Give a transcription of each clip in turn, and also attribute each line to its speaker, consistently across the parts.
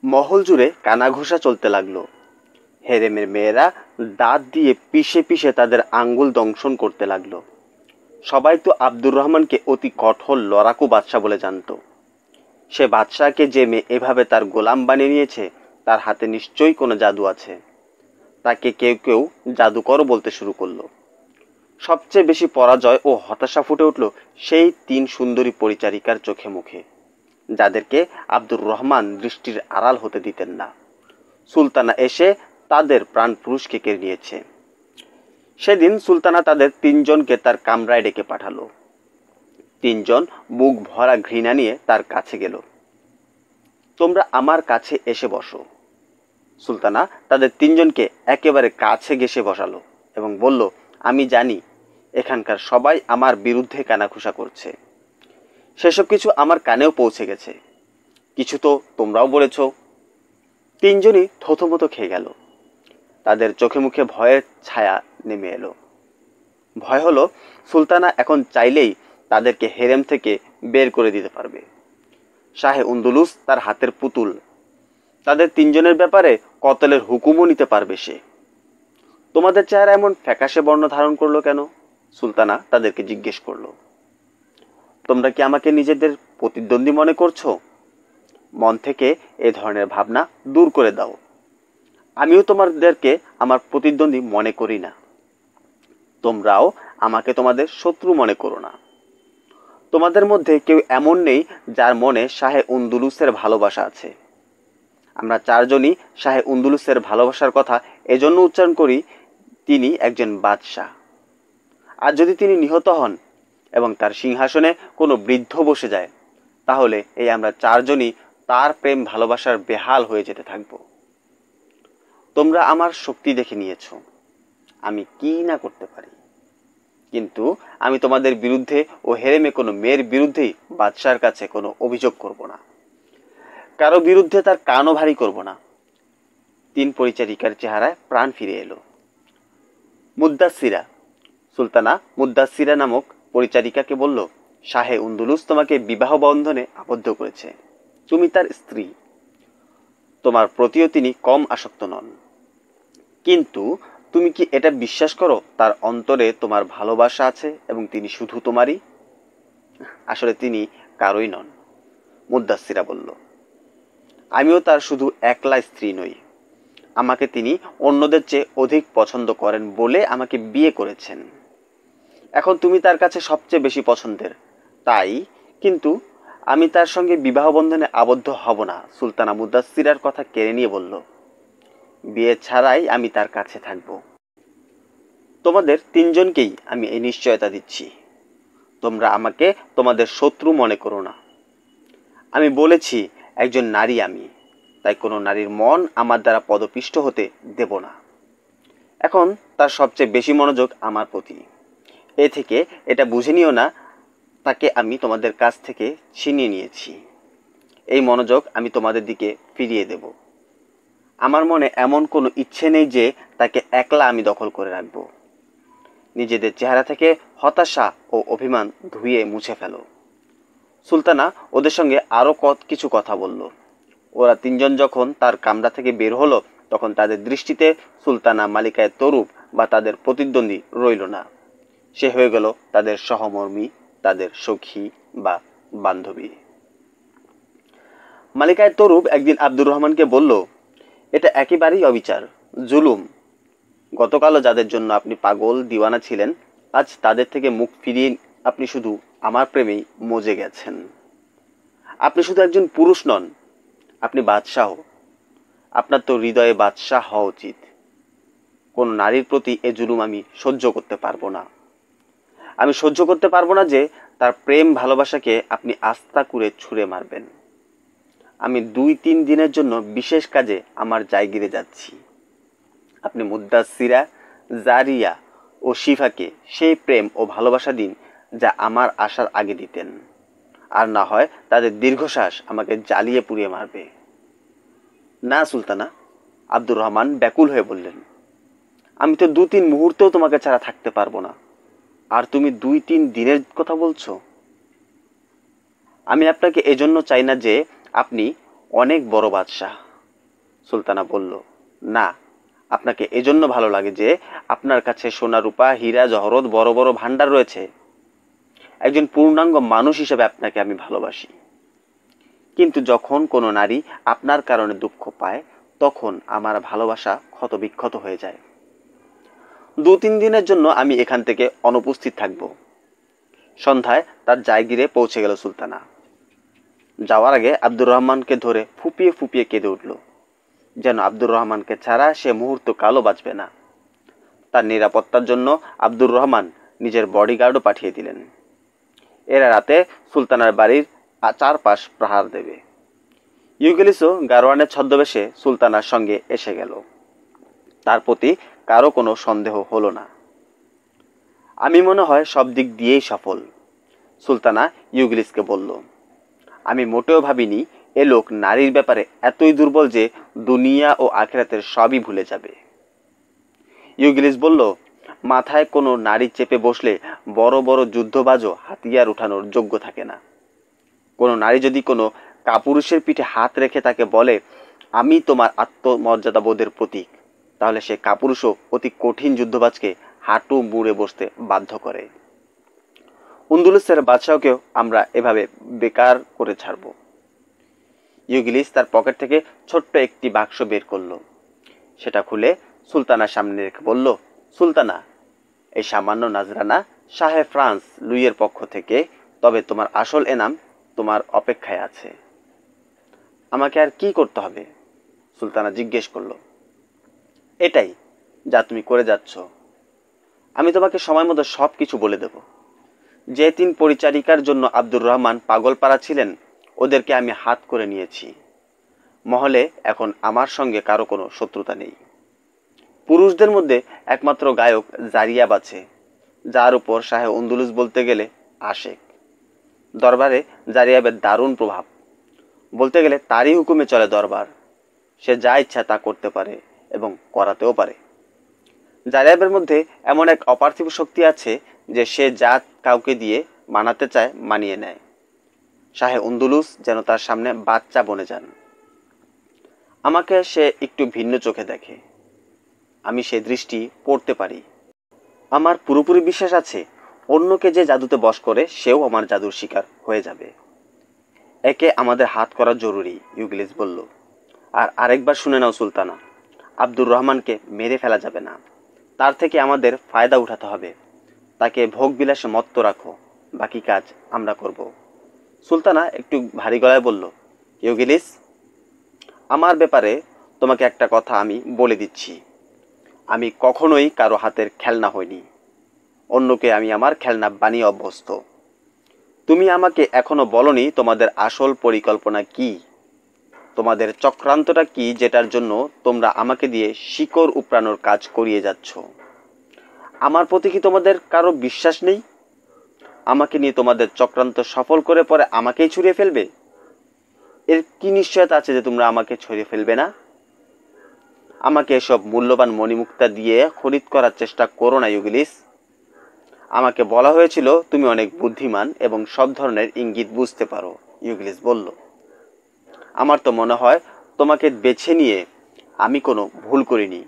Speaker 1: মহল জুড়ে কানাঘুষা চলতে লাগলো। হেরেমের মেয়েরা দাঁত দিয়ে পিষে পিষে তাদের আঙ্গুল দংশন করতে লাগলো। সবাই তো আব্দুর রহমানকে অতি কঠোর লড়াকু বাদশা বলে জানত। সে বাদশাকে যে মেয়ে এভাবে তার গোলাম বানিয়ে নিয়েছে, তার হাতে নিশ্চয়ই কোনো জাদু আছে। তাকে কেউ কেউ জাদুকরও বলতে শুরু করলো। সবচেয়ে বেশি পরাজয় ও হতাশা ফুটে উঠল সেই 3 সুন্দরী পরিচারিকার চোখে মুখে, যাদেরকে আব্দুর রহমান দৃষ্টির আড়াল হতে দিতেন না। সুলতানা এসে তাদের প্রাণ পুরুষকে কেড়ে নিয়েছে। সেদিন সুলতানা তাদের 3 জনকে তার কামরায় ডেকে পাঠালো। 3 জন বুক ভরা ঘৃণা নিয়ে তার কাছে গেল। তোমরা আমার কাছে এসে বসো। সুলতানা তাদের 3 জনকে একেবারে কাছে ঘেঁষে বসালো এবং বলল, আমি জানি এখানকার সবাই আমার বিরুদ্ধে কানাঘুষা করছে। সেসব কিছু আমার কানেও পৌঁছে গেছে। কিছু তো তোমরাও বলেছ। 3 জনই থতমত খেয়ে গেল। তাদের চোখে মুখে ভয়ের ছায়া নেমে এলো। ভয় হলো সুলতানা এখন চাইলেই তাদেরকে হেরেম থেকে বের করে দিতে পারবে। শাহে উন্দুলুস তার হাতের পুতুল। তাদের 3 জনের ব্যাপারে কতলের হুকুমও নিতে পারবে সে। তোমাদের চেহারা এমন ফ্যাকাশে বর্ণ ধারণ করলো কেন? সুলতানা তাদেরকে জিজ্ঞেস করলো। তোমরা কি আমাকে নিজেদের প্রতিদ্বন্দ্বী মনে করছো? মন থেকে এ ধরনের ভাবনা দূর করে দাও। আমিও তোমাদেরকে আমার প্রতিদ্বন্দ্বী মনে করি না। তোমরাও আমাকে তোমাদের শত্রু মনে করো না। তোমাদের মধ্যে কেউ এমন নেই যার মনে শাহে উন্দুলুসের ভালোবাসা আছে। আমরা 4 জনই শাহে উন্দুলুসের ভালোবাসার কথা এজন্য উচ্চারণ করি, তিনি একজন বাদশাহ। আর যদি তিনি নিহত হন এবং তার সিংহাসনে কোনো বৃদ্ধ বসে যায়, তাহলে এই আমরা 4 জনই তার প্রেম ভালোবাসার বেহাল হয়ে যেতে থাকব। তোমরা আমার শক্তি দেখে নিয়েছ, আমি কি না করতে পারি। কিন্তু আমি তোমাদের বিরুদ্ধে ও হেরেমে কোনো মেয়ের বিরুদ্ধেই বাদশার কাছে কোনো অভিযোগ করব না। কারো বিরুদ্ধে তার কানও ভারী করব না। 3 পরিচারিকার চেহারায় প্রাণ ফিরে এলো। মুদ্দাসিরা, সুলতানা মুদ্দাসিরা নামক পরিচারিকাকে বলল, শাহে উন্দুলুস তোমাকে বিবাহ বন্ধনে আবদ্ধ করেছে। তুমি তার স্ত্রী। তোমার প্রতিও তিনি কম আসক্ত নন। কিন্তু তুমি কি এটা বিশ্বাস করো তার অন্তরে তোমার ভালোবাসা আছে এবং তিনি শুধু তোমারই? আসলে তিনি কারোই নন, মুদ্দাসিরা বলল। আমিও তার শুধু একলা স্ত্রী নই। আমাকে তিনি অন্যদের চেয়ে অধিক পছন্দ করেন বলে আমাকে বিয়ে করেছেন। এখন তুমি তার কাছে সবচেয়ে বেশি পছন্দের, তাই কিন্তু আমি তার সঙ্গে বিবাহ বন্ধনে আবদ্ধ হব না। সুলতানা মুদ্দাসিরার কথা কেড়ে নিয়ে বলল, বিয়ে ছাড়াই আমি তার কাছে থাকব। তোমাদের 3 জনকেই আমি এই নিশ্চয়তা দিচ্ছি। তোমরা আমাকে তোমাদের শত্রু মনে করো না। আমি বলেছি একজন নারী আমি, তাই কোনো নারীর মন আমার দ্বারা পদপিষ্ট হতে দেব না। এখন তার সবচেয়ে বেশি মনোযোগ আমার প্রতি। এ থেকে এটা বুঝে নিও না তাকে আমি তোমাদের কাছ থেকে ছিনিয়ে নিয়েছি। এই মনোযোগ আমি তোমাদের দিকে ফিরিয়ে দেব। আমার মনে এমন কোনো ইচ্ছে নেই যে তাকে একলা আমি দখল করে রাখব। নিজেদের চেহারা থেকে হতাশা ও অভিমান ধুয়ে মুছে ফেলো। সুলতানা ওদের সঙ্গে আরও কিছু কথা বলল। ওরা 3 জন যখন তার কামরা থেকে বের হলো, তখন তাদের দৃষ্টিতে সুলতানা মালিকায় তরুপ বা তাদের প্রতিদ্বন্দ্বী রইল না। সে হয়ে গেল তাদের সহমর্মী, তাদের সখী বা বান্ধবী। মালিকায় তরুপ একদিন আব্দুর রহমানকে বলল, এটা একেবারেই অবিচার, জুলুম। গতকালও যাদের জন্য আপনি পাগল দিওয়ানা ছিলেন, আজ তাদের থেকে মুখ ফিরিয়ে আপনি শুধু আমার প্রেমেই মজে গেছেন। আপনি শুধু একজন পুরুষ নন, আপনি বাদশাহ। আপনার তো হৃদয়ে বাদশাহ হওয়া উচিত। কোন নারীর প্রতি এ জুলুম আমি সহ্য করতে পারবো না। আমি সহ্য করতে পারবো না যে তার প্রেম ভালোবাসাকে আপনি আস্থা করে ছুঁড়ে মারবেন। আমি 2-3 দিনের জন্য বিশেষ কাজে আমার জায়গিরে যাচ্ছি। আপনি মুদ্দাসিরা, জারিয়া ও শিফাকে সেই প্রেম ও ভালোবাসা দিন যা আমার আসার আগে দিতেন। আর না হয় তাদের দীর্ঘশ্বাস আমাকে জ্বালিয়ে পুড়িয়ে মারবে। না সুলতানা, আব্দুর রহমান ব্যাকুল হয়ে বললেন, আমি তো 2-3 মুহূর্তেও তোমাকে ছাড়া থাকতে পারবো না, আর তুমি 2-3 দিনের কথা বলছো। আমি আপনাকে এজন্য চাই না যে আপনি অনেক বড় বাদশাহ। সুলতানা বলল, না, আপনাকে এজন্য ভালো লাগে যে আপনার কাছে সোনা রূপা হীরা জহরত বড় বড় ভান্ডার রয়েছে। একজন পূর্ণাঙ্গ মানুষ হিসেবে আপনাকে আমি ভালোবাসি। কিন্তু যখন কোনো নারী আপনার কারণে দুঃখ পায় তখন আমার ভালোবাসা ক্ষতবিক্ষত হয়ে যায়। 2-3 দিনের জন্য আমি এখান থেকে অনুপস্থিত থাকব। সন্ধ্যায় তার জায়গিরে পৌঁছে গেল সুলতানা। যাওয়ার আগে আব্দুর রহমানকে ধরে ফুপিয়ে ফুপিয়ে কেঁদে উঠল, যেন আব্দুর রহমানকে ছাড়া সে মুহূর্ত কালও বাঁচবে না। তার নিরাপত্তার জন্য আব্দুর রহমান নিজের বডিগার্ডও পাঠিয়ে দিলেন। এরা রাতে সুলতানার বাড়ির চারপাশ প্রহার দেবে। ইউগেলিসও গারোয়ানের ছদ্মবেশে সুলতানার সঙ্গে এসে গেল। তার প্রতি কারো কোনো সন্দেহ হলো না। আমি মনে হয় সব দিক দিয়েই সফল, সুলতানা ইউগেলিসকে বলল। আমি মোটেও ভাবিনি এ লোক নারীর ব্যাপারে এতই দুর্বল যে দুনিয়া ও আখিরাতের সবই ভুলে যাবে। ইউগেলিস বলল, মাথায় কোনো নারী চেপে বসলে বড় বড় যুদ্ধবাজও হাতিয়ার উঠানোর যোগ্য থাকে না। কোনো নারী যদি কোনো কাপুরুষের পিঠে হাত রেখে তাকে বলে, আমি তোমার আত্মমর্যাদাবোধের প্রতীক, তাহলে সে কাপুরুষও অতি কঠিন যুদ্ধবাজকে হাঁটু মুড়ে বসতে বাধ্য করে। আন্দলুসের বাদশাহকেও আমরা এভাবে বেকার করে ছাড়ব। ইউগেলিস তার পকেট থেকে ছোট্ট একটি বাক্স বের করল। সেটা খুলে সুলতানার সামনে রেখে বলল, সুলতানা, এই সামান্য নাজরানা শাহে ফ্রান্স লুইয়ের পক্ষ থেকে, তবে তোমার আসল এনাম তোমার অপেক্ষায় আছে। আমাকে আর কি করতে হবে? সুলতানা জিজ্ঞেস করল। এটাই যা তুমি করে যাচ্ছ। আমি তোমাকে সময় মতো সব কিছু বলে দেব। যে 3 পরিচারিকার জন্য আব্দুর রহমান পাগলপাড়া ছিলেন, ওদেরকে আমি হাত করে নিয়েছি। মহলে এখন আমার সঙ্গে কারো কোনো শত্রুতা নেই। পুরুষদের মধ্যে একমাত্র গায়ক জারিয়াব আছে, যার উপর শাহে আন্দলুস বলতে গেলে আশেক। দরবারে জারিয়াবের দারুণ প্রভাব, বলতে গেলে তারই হুকুমে চলে দরবার। সে যা ইচ্ছা তা করতে পারে এবং করাতেও পারে। জারিয়াবের মধ্যে এমন এক অপার্থিব শক্তি আছে যে সে যা কাউকে দিয়ে মানাতে চায় মানিয়ে নেয়। শাহে আন্দলুস যেন তার সামনে বাচ্চা বনে যান। আমাকে সে একটু ভিন্ন চোখে দেখে, আমি সে দৃষ্টি পড়তে পারি। আমার পুরোপুরি বিশ্বাস আছে অন্যকে যে জাদুতে বশ করে সেও আমার জাদুর শিকার হয়ে যাবে। একে আমাদের হাত করা জরুরি, ইউগেলিস বলল। আর আরেকবার শুনে নাও সুলতানা, আব্দুর রহমানকে মেরে ফেলা যাবে না। তার থেকে আমাদের ফায়দা উঠাতে হবে। তাকে ভোগ বিলাসে মত্ত রাখো, বাকি কাজ আমরা করব। সুলতানা একটু ভারী গলায় বলল, ইউগেলিস, আমার ব্যাপারে তোমাকে একটা কথা আমি বলে দিচ্ছি। আমি কখনোই কারো হাতের খেলনা হইনি। অন্যকে আমি আমার খেলনা বানিয়ে অভ্যস্ত। তুমি আমাকে এখনো বলনি তোমাদের আসল পরিকল্পনা কি, তোমাদের চক্রান্তটা কি, যেটার জন্য তোমরা আমাকে দিয়ে শিকড় উপড়ানোর কাজ করিয়ে যাচ্ছ। আমার প্রতি কি তোমাদের কারো বিশ্বাস নেই? আমাকে নিয়ে তোমাদের চক্রান্ত সফল করে পরে আমাকেই ছুঁড়ে ফেলবে? এর কি নিশ্চয়তা আছে যে তোমরা আমাকে ছড়িয়ে ফেলবে না? আমাকে এসব মূল্যবান মণিমুক্তা দিয়ে খরিদ করার চেষ্টা করো না ইউগেলিস। আমাকে বলা হয়েছিল তুমি অনেক বুদ্ধিমান এবং সব ধরনের ইঙ্গিত বুঝতে পারো, ইউগেলিস বলল। আমার তো মনে হয় তোমাকে বেছে নিয়ে আমি কোনো ভুল করিনি।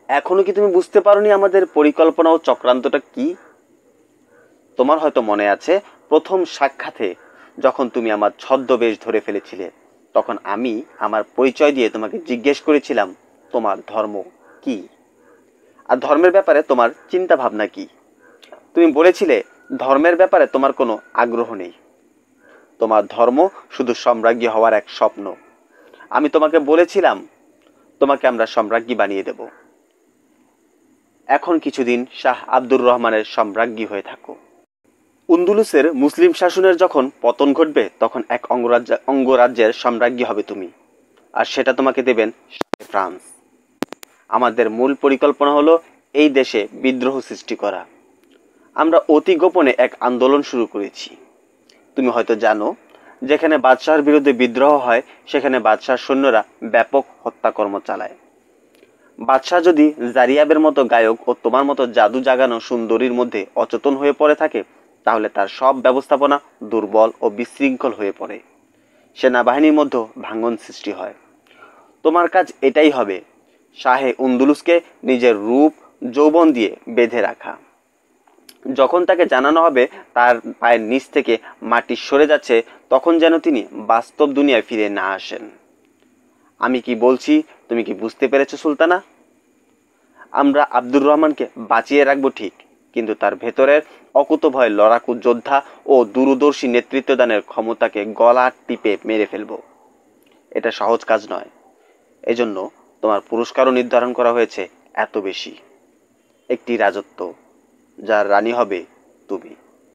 Speaker 1: এখনো কি তুমি বুঝতে পারোনি আমাদের পরিকল্পনা ও চক্রান্তটা কি? তোমার হয়তো মনে আছে, প্রথম সাক্ষাতে যখন তুমি আমার ছদ্মবেশ ধরে ফেলেছিলে, তখন আমি আমার পরিচয় দিয়ে তোমাকে জিজ্ঞেস করেছিলাম তোমার ধর্ম কি আর ধর্মের ব্যাপারে তোমার চিন্তা ভাবনা কি। তুমি বলেছিলে ধর্মের ব্যাপারে তোমার কোনো আগ্রহ নেই, তোমার ধর্ম শুধু সম্রাজ্ঞী হওয়ার এক স্বপ্ন। আমি তোমাকে বলেছিলাম তোমাকে আমরা সম্রাজ্ঞী বানিয়ে দেব। এখন কিছুদিন শাহ আব্দুর রহমানের সম্রাজ্ঞী হয়ে থাকো। আন্দলুসের মুসলিম শাসনের যখন পতন ঘটবে তখন এক অঙ্গরাজ্যের সম্রাজ্ঞী হবে তুমি, আর সেটা তোমাকে দেবেন ফ্রান্স। আমাদের মূল পরিকল্পনা হলো এই দেশে বিদ্রোহ সৃষ্টি করা। আমরা অতি গোপনে এক আন্দোলন শুরু করেছি। তুমি হয়তো জানো, যেখানে বাদশাহর বিরুদ্ধে বিদ্রোহ হয় সেখানে বাদশাহর সৈন্যরা ব্যাপক হত্যাকর্ম চালায়। বাদশাহ যদি জারিয়াবের মতো গায়ক ও তোমার মতো জাদু জাগানো সুন্দরীর মধ্যে অচেতন হয়ে পড়ে থাকে, তাহলে তার সব ব্যবস্থাপনা দুর্বল ও বিশৃঙ্খল হয়ে পড়ে। সেনাবাহিনীর মধ্যে ভাঙন সৃষ্টি হয়। তোমার কাজ এটাই হবে, শাহে উন্দুলুসকে নিজের রূপ যৌবন দিয়ে বেঁধে রাখা। যখন তাকে জানানো হবে তার পায়ের নিচ থেকে মাটি সরে যাচ্ছে, তখন যেন তিনি বাস্তব দুনিয়ায় ফিরে না আসেন। আমি কি বলছি তুমি কি বুঝতে পেরেছো সুলতানা? আমরা আব্দুর রহমানকে বাঁচিয়ে রাখবো ঠিক, কিন্তু তার ভেতরের অকুতভয় লড়াকু যোদ্ধা ও দূরদর্শী নেতৃত্বদানের ক্ষমতাকে গলা টিপে মেরে ফেলবো। এটা সহজ কাজ নয়। এজন্য তোমার পুরস্কারও নির্ধারণ করা হয়েছে এত বেশি, একটি রাজত্ব, যার রানী হবে তুমি।